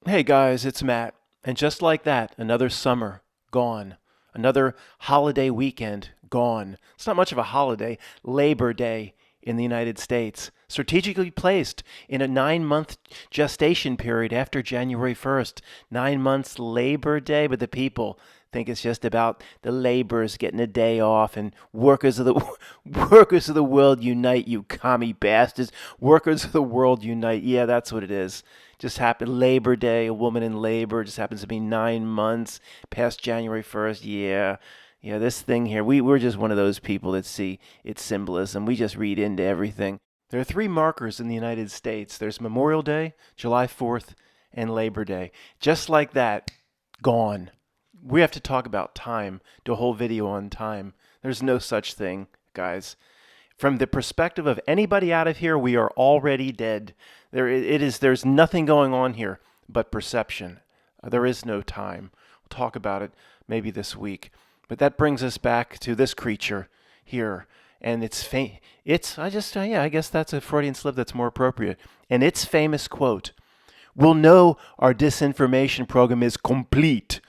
Hey guys, it's Matt. And just like that, another summer gone. Another holiday weekend gone. It's not much of a holiday. Labor Day in the United States, strategically placed in a 9-month gestation period after January 1st. 9 months Labor Day, but the people think it's just about the laborers getting a day off and workers of the workers of the world unite, you commie bastards. Workers of the world unite. Yeah, that's what it is. Just happened Labor Day, a woman in labor, just happens to be 9 months past January 1st. Yeah, this thing here, we're just one of those people that see its symbolism. We just read into everything. There are three markers in the United States. There's Memorial Day, July 4th, and Labor Day. Just like that, gone. We have to talk about time, do a whole video on time. There's no such thing, guys. From the perspective of anybody out of here, we are already dead. There's nothing going on here but perception. There is no time. We'll talk about it maybe this week. But that brings us back to this creature here. And I guess that's a Freudian slip that's more appropriate. And its famous quote, "We'll know our disinformation program is complete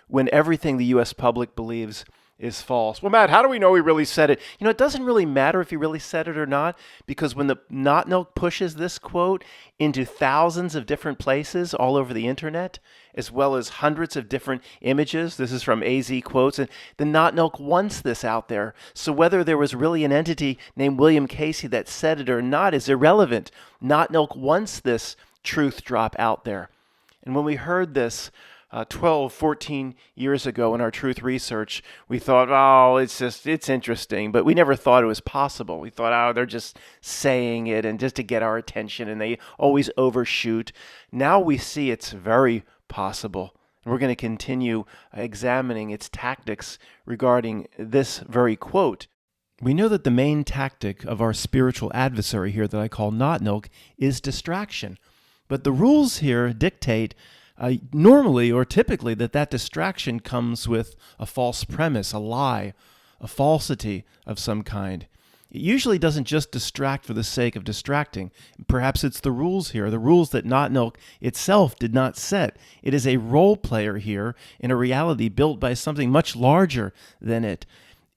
when everything the U.S. public believes is false." Well, Matt, how do we know he really said it? It doesn't really matter if he really said it or not, because when the Notnilc pushes this quote into thousands of different places all over the internet, as well as hundreds of different images, this is from AZ Quotes, and the Notnilc wants this out there. So whether there was really an entity named William Casey that said it or not is irrelevant. Notnilc wants this truth drop out there. And when we heard this 12, 14 years ago in our truth research, we thought, oh, it's interesting, but we never thought it was possible. We thought, oh, they're just saying it and just to get our attention, and they always overshoot. Now we see it's very possible. And we're going to continue examining its tactics regarding this very quote. We know that the main tactic of our spiritual adversary here that I call Notnilc is distraction. But the rules here dictate normally or typically that distraction comes with a false premise, a lie, a falsity of some kind. It usually doesn't just distract for the sake of distracting. Perhaps it's the rules here, the rules that Notnilc itself did not set. It is a role player here in a reality built by something much larger than it.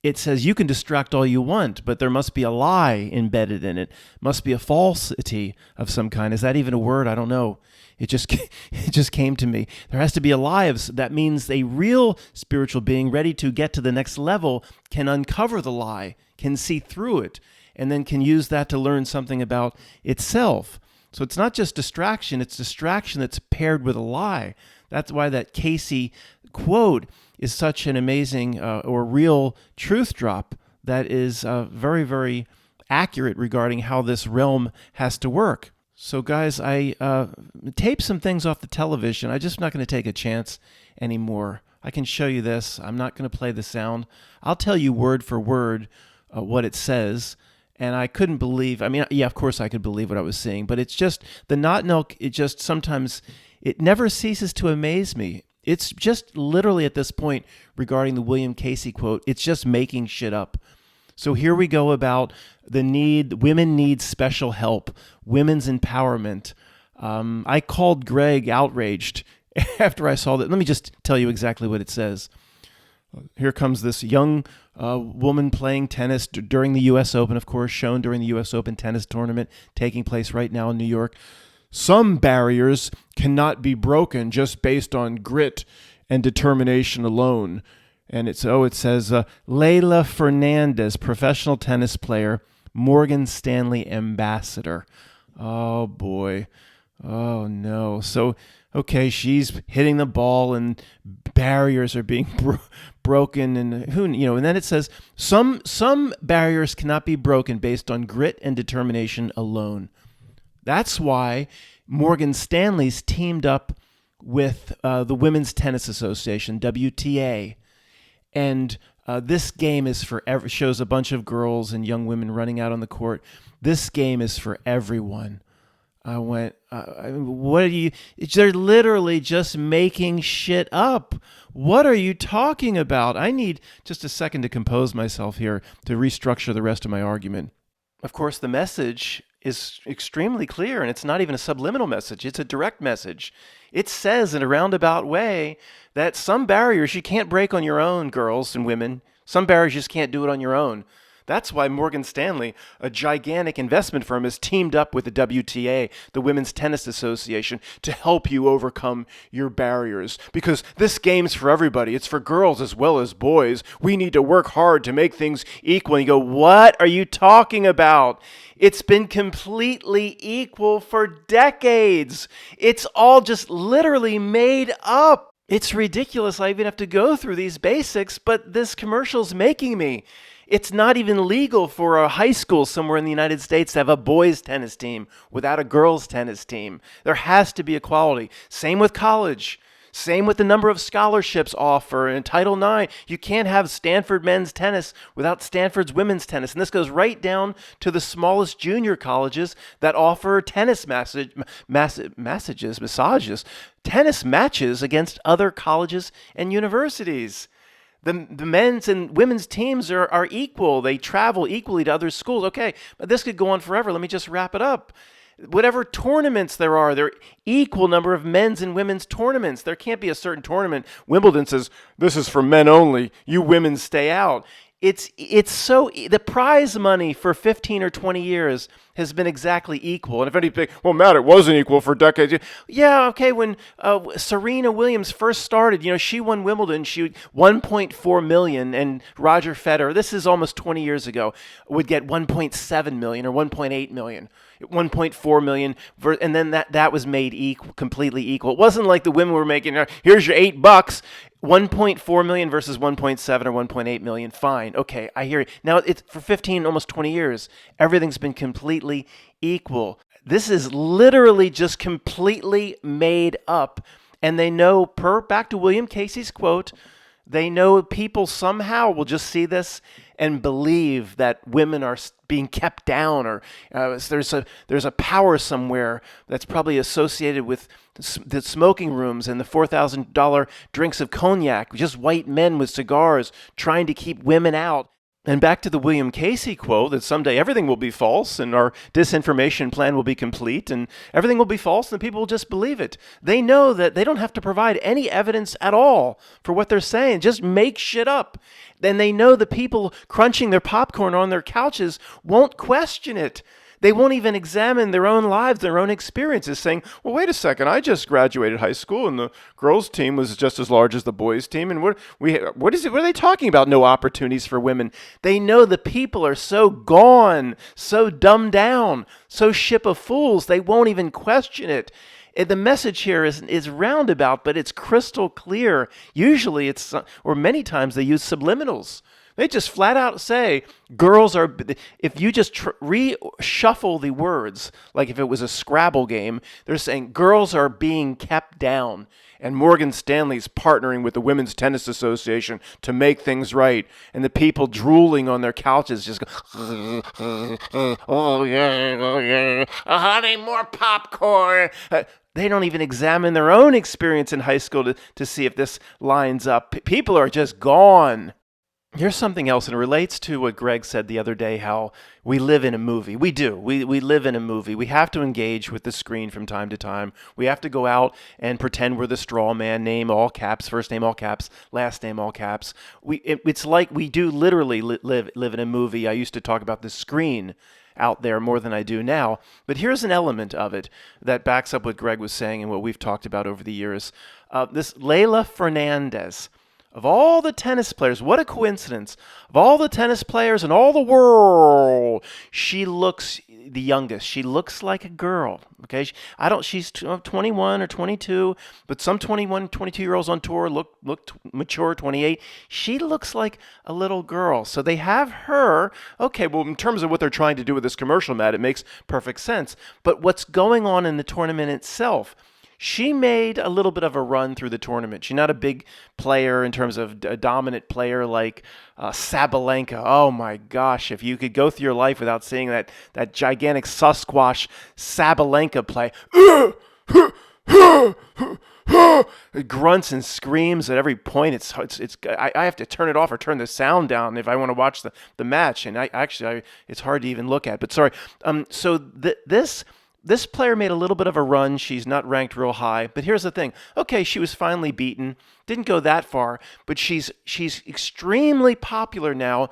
It says you can distract all you want, but there must be a lie embedded in it. Must be a falsity of some kind. Is that even a word? I don't know. It just came to me. There has to be a lie. That means a real spiritual being ready to get to the next level can uncover the lie, can see through it, and then can use that to learn something about itself. So it's not just distraction. It's distraction that's paired with a lie. That's why that Casey quote is such an amazing or real truth drop that is very, very accurate regarding how this realm has to work. So guys, I taped some things off the television. I'm just not going to take a chance anymore. I can show you this. I'm not going to play the sound. I'll tell you word for word what it says. And I couldn't believe, of course I could believe what I was seeing, but it's just, the Notnilc, it never ceases to amaze me. It's just literally at this point regarding the William Casey quote, it's just making shit up. So here we go about women need special help, women's empowerment. I called Greg outraged after I saw that. Let me just tell you exactly what it says. Here comes this young woman playing tennis during the U.S. Open, of course, shown during the U.S. Open tennis tournament taking place right now in New York. Some barriers cannot be broken just based on grit and determination alone. And it says, Leylah Fernandez, professional tennis player, Morgan Stanley ambassador. Oh, boy. Oh, no. So, okay, she's hitting the ball and barriers are being broken. And and then it says, some barriers cannot be broken based on grit and determination alone. That's why Morgan Stanley's teamed up with the Women's Tennis Association, WTA. And this game is shows a bunch of girls and young women running out on the court. This game is for everyone. I went, what are you? They're literally just making shit up. What are you talking about? I need just a second to compose myself here to restructure the rest of my argument. Of course, the message is extremely clear, and it's not even a subliminal message. It's a direct message. It says in a roundabout way that some barriers you can't break on your own, girls and women. Some barriers you just can't do it on your own. That's why Morgan Stanley, a gigantic investment firm, has teamed up with the WTA, the Women's Tennis Association, to help you overcome your barriers. Because this game's for everybody. It's for girls as well as boys. We need to work hard to make things equal. And you go, what are you talking about? It's been completely equal for decades. It's all just literally made up. It's ridiculous I even have to go through these basics, but this commercial's making me. It's not even legal for a high school somewhere in the United States to have a boys' tennis team without a girls' tennis team. There has to be equality. Same with college. Same with the number of scholarships offered in Title IX. You can't have Stanford men's tennis without Stanford's women's tennis. And this goes right down to the smallest junior colleges that offer tennis tennis matches against other colleges and universities. The men's and women's teams are equal. They travel equally to other schools. Okay, but this could go on forever. Let me just wrap it up. Whatever tournaments there are equal number of men's and women's tournaments. There can't be a certain tournament. Wimbledon says, this is for men only. You women stay out. It's so, the prize money for 15 or 20 years has been exactly equal. And if anything, well, Matt, it wasn't equal for decades. Yeah, okay, when Serena Williams first started, she won Wimbledon, she 1.4 million, and Roger Federer, this is almost 20 years ago, would get 1.7 million or 1.8 million. 1.4 million, and then that was made completely equal. It wasn't like the women were making, here's your $8. 1.4 million versus 1.7 or 1.8 million. Fine. Okay, I hear you. Now, it's for 15, almost 20 years, everything's been completely equal. This is literally just completely made up. And they know, back to William Casey's quote, they know people somehow will just see this and believe that women are being kept down, or there's a power somewhere that's probably associated with the smoking rooms and the $4,000 drinks of cognac, just white men with cigars trying to keep women out. And back to the William Casey quote that someday everything will be false and our disinformation plan will be complete and everything will be false and people will just believe it. They know that they don't have to provide any evidence at all for what they're saying. Just make shit up. Then they know the people crunching their popcorn on their couches won't question it. They won't even examine their own lives, their own experiences, saying, well, wait a second, I just graduated high school and the girls' team was just as large as the boys' team. And what are they talking about? No opportunities for women. They know the people are so gone, so dumbed down, so ship of fools, they won't even question it. The message here is roundabout, but it's crystal clear. Usually or many times they use subliminals. They just flat out say girls are, if you just reshuffle the words, like if it was a Scrabble game, they're saying girls are being kept down. And Morgan Stanley's partnering with the Women's Tennis Association to make things right. And the people drooling on their couches just go, oh yeah, honey, more popcorn. They don't even examine their own experience in high school to see if this lines up. People are just gone. Here's something else, and it relates to what Greg said the other day, how we live in a movie. We do. We live in a movie. We have to engage with the screen from time to time. We have to go out and pretend we're the straw man, name all caps, first name all caps, last name all caps. It's like we do literally live in a movie. I used to talk about the screen out there more than I do now. But here's an element of it that backs up what Greg was saying and what we've talked about over the years. This Leylah Fernandez. Of all the tennis players, what a coincidence. Of all the tennis players in all the world, she looks the youngest. She looks like a girl. Okay, she's 21 or 22, but some 21, 22-year-olds on tour look mature, 28. She looks like a little girl. So they have her. Okay, well, in terms of what they're trying to do with this commercial, Matt, it makes perfect sense. But what's going on in the tournament itself? She made a little bit of a run through the tournament. She's not a big player in terms of a dominant player like Sabalenka. Oh my gosh, if you could go through your life without seeing that gigantic Sasquatch Sabalenka play. grunts and screams at every point. I have to turn it off or turn the sound down if I want to watch the match. And it's hard to even look at. But sorry. This player made a little bit of a run. She's not ranked real high. But here's the thing. Okay, she was finally beaten. Didn't go that far, but she's extremely popular now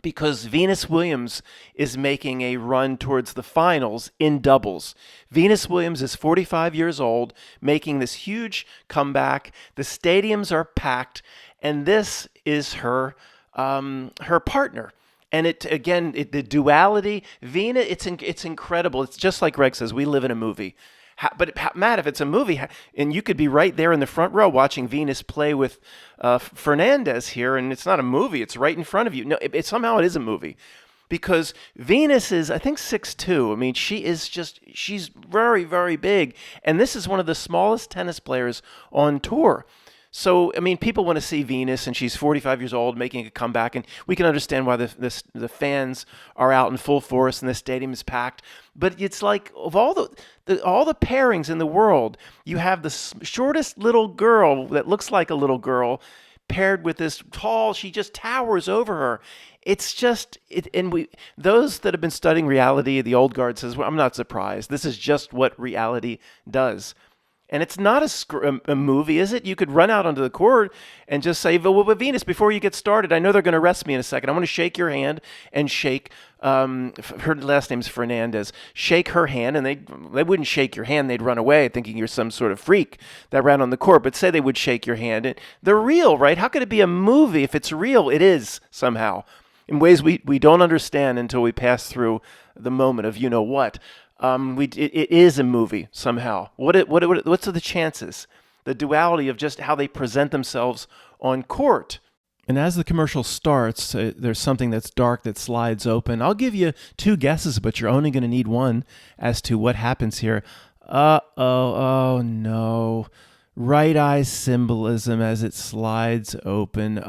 because Venus Williams is making a run towards the finals in doubles. Venus Williams is 45 years old, making this huge comeback. The stadiums are packed, and this is her partner. And the duality, Venus, it's incredible. It's just like Greg says, we live in a movie. But Matt, if it's a movie, and you could be right there in the front row watching Venus play with Fernandez here, and it's not a movie, it's right in front of you. No, somehow it is a movie. Because Venus is, I think, 6'2". I mean, she's very, very big. And this is one of the smallest tennis players on tour. So, I mean, people want to see Venus, and she's 45 years old, making a comeback, and we can understand why the fans are out in full force and the stadium is packed. But it's like, of all the pairings in the world, you have the shortest little girl that looks like a little girl paired with this tall, she just towers over her. It's just, those that have been studying reality, the old guard says, well, I'm not surprised. This is just what reality does. And it's not a movie, is it? You could run out onto the court and just say, well, Venus, before you get started, I know they're going to arrest me in a second. I want to shake your hand and shake, her last name's Fernandez, shake her hand. And they wouldn't shake your hand. They'd run away thinking you're some sort of freak that ran on the court. But say they would shake your hand. And they're real, right? How could it be a movie if it's real? It is somehow in ways we don't understand until we pass through the moment of you know what. It is a movie somehow. What's the chances? The duality of just how they present themselves on court. And as the commercial starts, there's something that's dark that slides open. I'll give you two guesses, but you're only going to need one as to what happens here. Oh no. Right eye symbolism as it slides open.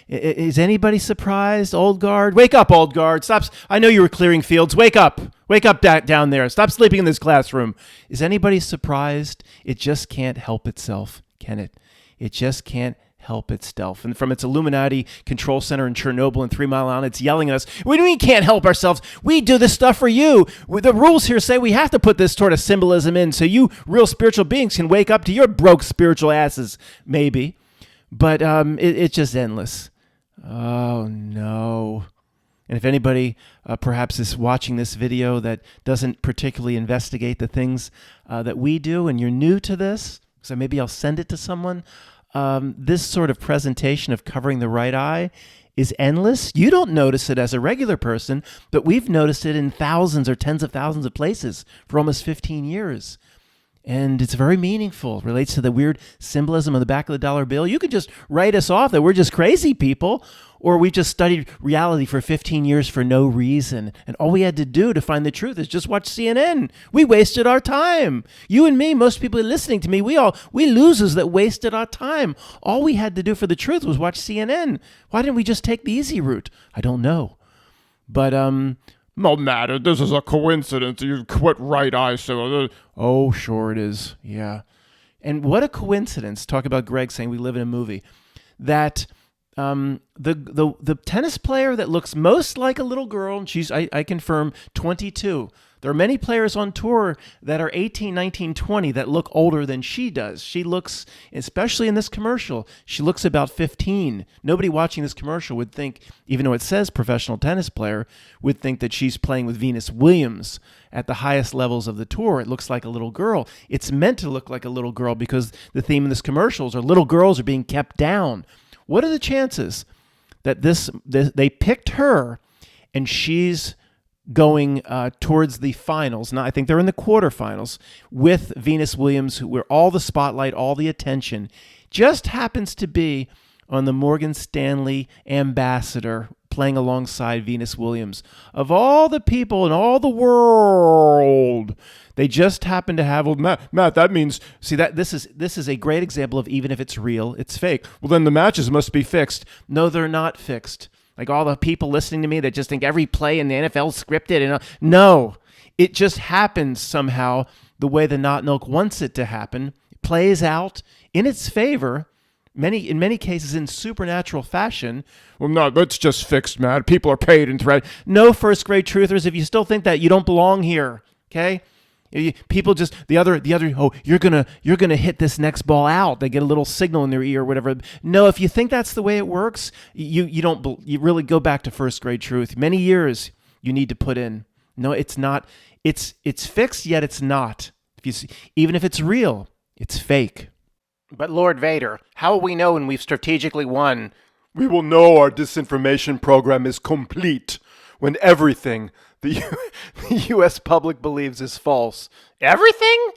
Is anybody surprised? Old guard? Wake up, old guard. Stop. I know you were clearing fields. Wake up. Wake up down there. Stop sleeping in this classroom. Is anybody surprised? It just can't help itself, can it? It just can't help itself. And from its Illuminati control center in Chernobyl and 3 Mile Island, it's yelling at us, we can't help ourselves. We do this stuff for you. The rules here say we have to put this sort of symbolism in so you real spiritual beings can wake up to your broke spiritual asses, maybe. But it's just endless. Oh, no. And if anybody perhaps is watching this video that doesn't particularly investigate the things that we do, and you're new to this, so maybe I'll send it to someone, this sort of presentation of covering the right eye is endless. You don't notice it as a regular person, but we've noticed it in thousands or tens of thousands of places for almost 15 years. And it's very meaningful. It relates to the weird symbolism on the back of the dollar bill. You could just write us off that we're just crazy people, or we just studied reality for 15 years for no reason. And all we had to do to find the truth is just watch CNN. We wasted our time. You and me, most people listening to me, we losers that wasted our time. All we had to do for the truth was watch CNN. Why didn't we just take the easy route? I don't know. But, no matter. This is a coincidence. You quit right eye. So, oh, sure it is. Yeah. And what a coincidence. Talk about Greg saying we live in a movie. That the tennis player that looks most like a little girl, and she's, I confirm, 22. There are many players on tour that are 18, 19, 20 that look older than she does. She looks, especially in this commercial, she looks about 15. Nobody watching this commercial would think, even though it says professional tennis player, would think that she's playing with Venus Williams at the highest levels of the tour. It looks like a little girl. It's meant to look like a little girl because the theme of this commercial is little girls are being kept down. What are the chances that they picked her and she's going towards the finals? Now, I think they're in the quarterfinals with Venus Williams, where all the spotlight, all the attention just happens to be on the Morgan Stanley ambassador playing alongside Venus Williams. Of all the people in all the world, they just happen to have, well, Matt, that means, see, that this is a great example of even if it's real, it's fake. Well, then the matches must be fixed. No, they're not fixed. Like all the people listening to me that just think every play in the NFL is scripted. And no, it just happens somehow the way the Notnilc wants it to happen plays out in its favor, in many cases in supernatural fashion. Well, no, that's just fixed, man. People are paid and threat. No, first grade truthers, if you still think that, you don't belong here. Okay? People just the other. Oh, you're gonna hit this next ball out. They get a little signal in their ear or whatever. No, if you think that's the way it works, you don't. You really go back to first grade truth. Many years you need to put in. No, it's not. It's fixed, yet it's not. If you see, even if it's real, it's fake. But Lord Vader, how will we know when we've strategically won? We will know our disinformation program is complete when everything the U.S. public believes is false. Everything?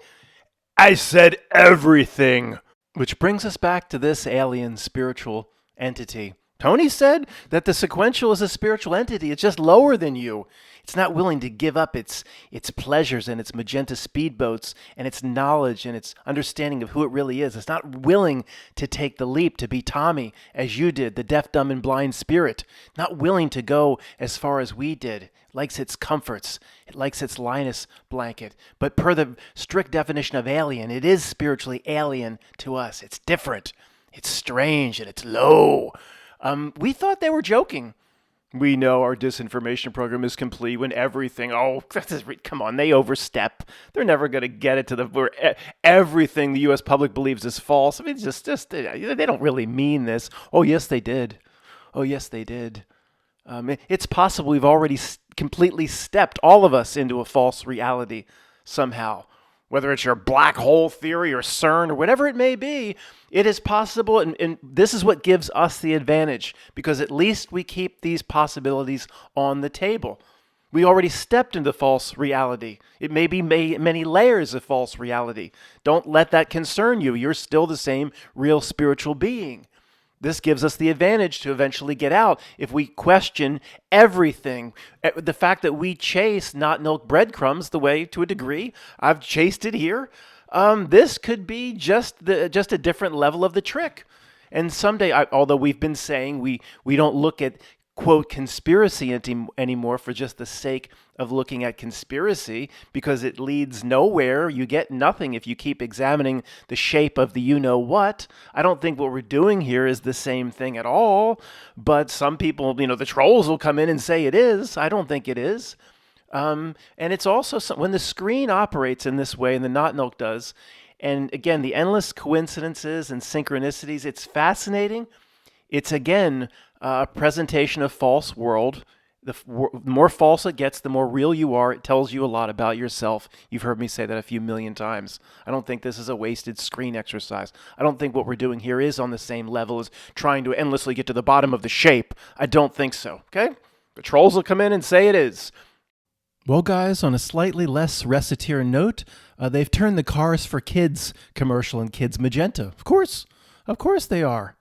I said everything. Which brings us back to this alien spiritual entity. Tony said that the sequential is a spiritual entity. It's just lower than you. It's not willing to give up its pleasures and its magenta speedboats and its knowledge and its understanding of who it really is. It's not willing to take the leap to be Tommy, as you did, the deaf, dumb, and blind spirit. Not willing to go as far as we did. It likes its comforts. It likes its Linus blanket. But per the strict definition of alien, it is spiritually alien to us. It's different. It's strange and it's low. We thought they were joking. We know our disinformation program is complete when everything, come on, they overstep. They're never going to get it to where everything the U.S. public believes is false. I mean, they don't really mean this. Oh, yes, they did. Oh, yes, they did. It's possible we've already completely stepped, all of us, into a false reality somehow. Whether it's your black hole theory or CERN or whatever it may be, it is possible, and this is what gives us the advantage, because at least we keep these possibilities on the table. We already stepped into false reality. It may be many layers of false reality. Don't let that concern you. You're still the same real spiritual being. This gives us the advantage to eventually get out if we question everything. The fact that we chase Notnilc breadcrumbs the way, to a degree, I've chased it here. This could be just a different level of the trick. And someday, although we've been saying we don't look at, quote, conspiracy anymore for just the sake of looking at conspiracy, because it leads nowhere. You get nothing if you keep examining the shape of the you-know-what. I don't think what we're doing here is the same thing at all, but some people, the trolls will come in and say it is. I don't think it is. And it's also, when the screen operates in this way, and the Notnilc does, and again, the endless coincidences and synchronicities, it's fascinating. It's, again, a presentation of false world. The more false it gets, the more real you are. It tells you a lot about yourself. You've heard me say that a few million times. I don't think this is a wasted screen exercise. I don't think what we're doing here is on the same level as trying to endlessly get to the bottom of the shape. I don't think so, okay? The trolls will come in and say it is. Well, guys, on a slightly less reciteer note, they've turned the Cars for Kids commercial in Kids magenta. Of course they are.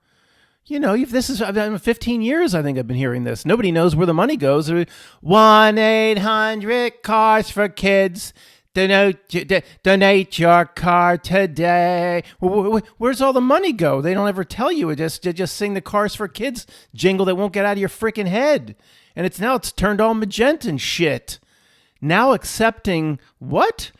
This is 15 years, I think I've been hearing this. Nobody knows where the money goes. 1-800-CARS for Kids. Donate your car today. Where's all the money go? They don't ever tell you. They just sing the Cars for Kids jingle that won't get out of your freaking head. And it's turned all magenta and shit. Now accepting what?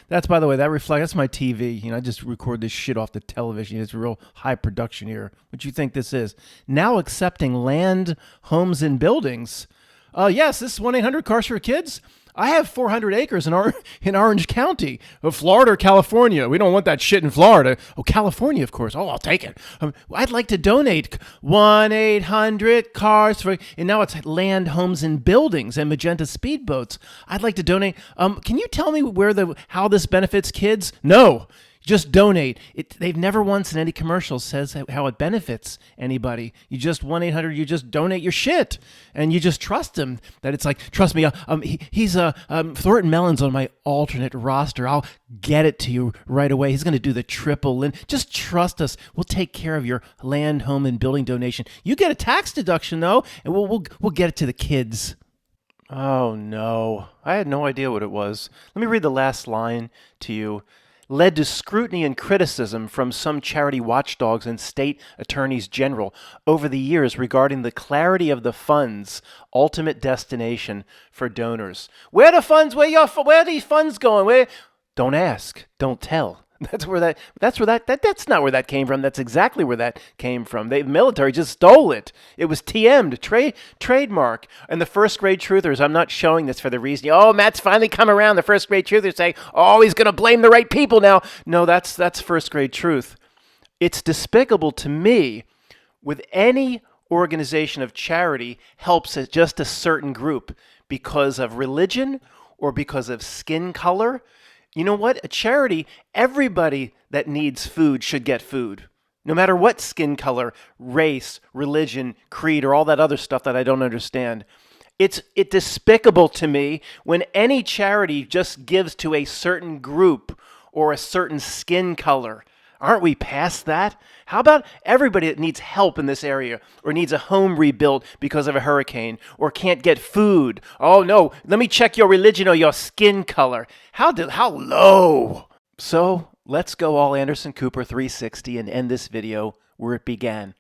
That's, by the way, that's my TV. I just record this shit off the television. It's real high production here. What do you think this is? Now accepting land, homes, and buildings. Yes, this is 1-800-CARS for Kids. I have 400 acres in Orange County, Florida or California. We don't want that shit in Florida. Oh, California, of course. Oh, I'll take it. I'd like to donate 1-800-CARS for, and now it's land, homes, and buildings and magenta speedboats. I'd like to donate. Can you tell me how this benefits kids? No. Just donate. They've never once in any commercial says how it benefits anybody. You just 1-800. You just donate your shit, and you just trust him. That it's like, trust me. He's Thornton Mellon's on my alternate roster. I'll get it to you right away. He's going to do the triple. And just trust us. We'll take care of your land, home, and building donation. You get a tax deduction though, and we'll get it to the kids. Oh no, I had no idea what it was. Let me read the last line to you. Led to scrutiny and criticism from some charity watchdogs and state attorneys general over the years regarding the clarity of the fund's ultimate destination for donors. Where are these funds going? Don't ask, don't tell. That's not where that came from. That's exactly where that came from. The military just stole it. It was TM'd, trademark. And the first grade truthers, I'm not showing this for the reason, oh, Matt's finally come around. The first grade truthers say, oh, he's going to blame the right people now. No, that's first grade truth. It's despicable to me with any organization of charity helps just a certain group because of religion or because of skin color. You know what? A charity, everybody that needs food should get food, no matter what skin color, race, religion, creed, or all that other stuff that I don't understand. It's despicable to me when any charity just gives to a certain group or a certain skin color. Aren't we past that? How about everybody that needs help in this area or needs a home rebuilt because of a hurricane or can't get food? Oh, no, let me check your religion or your skin color. How low? So let's go all Anderson Cooper 360 and end this video where it began,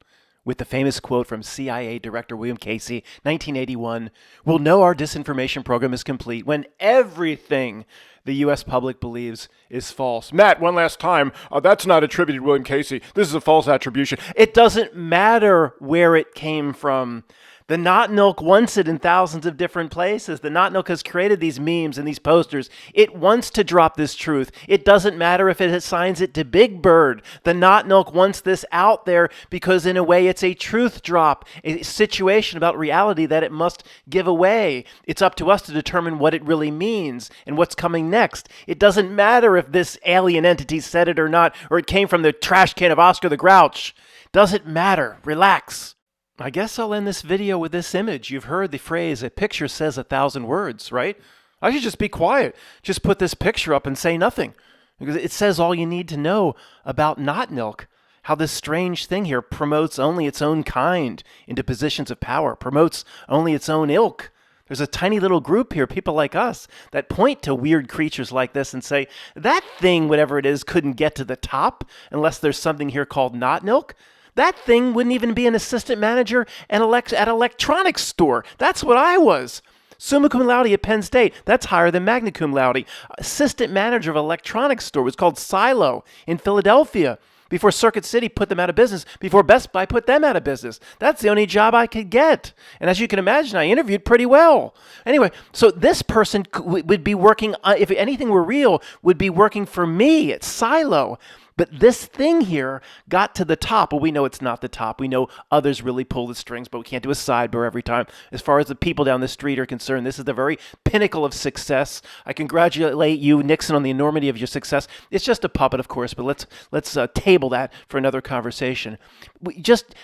with the famous quote from CIA Director William Casey, 1981, "We'll know our disinformation program is complete when everything the U.S. public believes is false." Matt, one last time, that's not attributed to William Casey. This is a false attribution. It doesn't matter where it came from. The Notnilc wants it in thousands of different places. The Notnilc has created these memes and these posters. It wants to drop this truth. It doesn't matter if it assigns it to Big Bird. The Notnilc wants this out there because in a way it's a truth drop, a situation about reality that it must give away. It's up to us to determine what it really means and what's coming next. It doesn't matter if this alien entity said it or not, or it came from the trash can of Oscar the Grouch. Doesn't matter. Relax. I guess I'll end this video with this image. You've heard the phrase, a picture says 1,000 words, right? I should just be quiet. Just put this picture up and say nothing. Because it says all you need to know about Notnilc. How this strange thing here promotes only its own kind into positions of power, promotes only its own ilk. There's a tiny little group here, people like us, that point to weird creatures like this and say, that thing, whatever it is, couldn't get to the top unless there's something here called Notnilc. That thing wouldn't even be an assistant manager at an electronics store. That's what I was. Summa cum laude at Penn State. That's higher than magna cum laude. Assistant manager of an electronics store was called Silo in Philadelphia. Before Circuit City put them out of business, before Best Buy put them out of business. That's the only job I could get. And as you can imagine, I interviewed pretty well. Anyway, so this person would be working, if anything were real, would be working for me at Silo. But this thing here got to the top. Well, we know it's not the top. We know others really pull the strings, but we can't do a sidebar every time. As far as the people down the street are concerned, this is the very pinnacle of success. I congratulate you, Nixon, on the enormity of your success. It's just a puppet, of course, but let's table that for another conversation. We just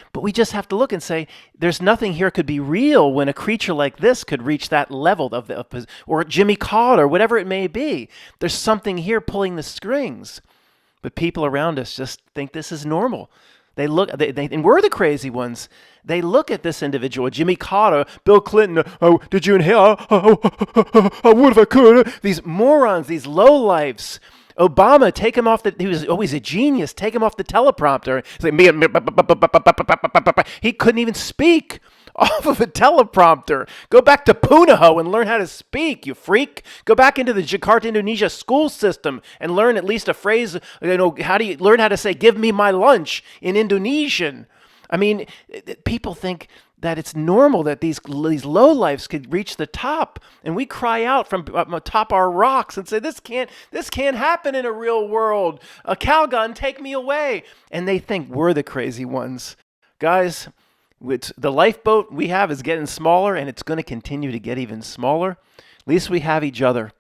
have to look and say, there's nothing here could be real when a creature like this could reach that level or Jimmy Carter, or whatever it may be. There's something here pulling the strings. But people around us just think this is normal. They look, and we're the crazy ones. They look at this individual, Jimmy Carter, Bill Clinton. Oh, did you inhale? I would if I could. These morons, these lowlifes. Obama, take him off he was always a genius. Take him off the teleprompter. It's like, he couldn't even speak off of a teleprompter. Go back to Punahou and learn how to speak, you freak. Go back into the Jakarta, Indonesia school system and learn at least a phrase. How do you learn how to say, give me my lunch in Indonesian? I mean, people think that it's normal that these lowlifes could reach the top, and we cry out from atop our rocks and say, this can't happen in a real world. A Calgon, take me away. And they think we're the crazy ones. Guys, the lifeboat we have is getting smaller, and it's going to continue to get even smaller. At least we have each other.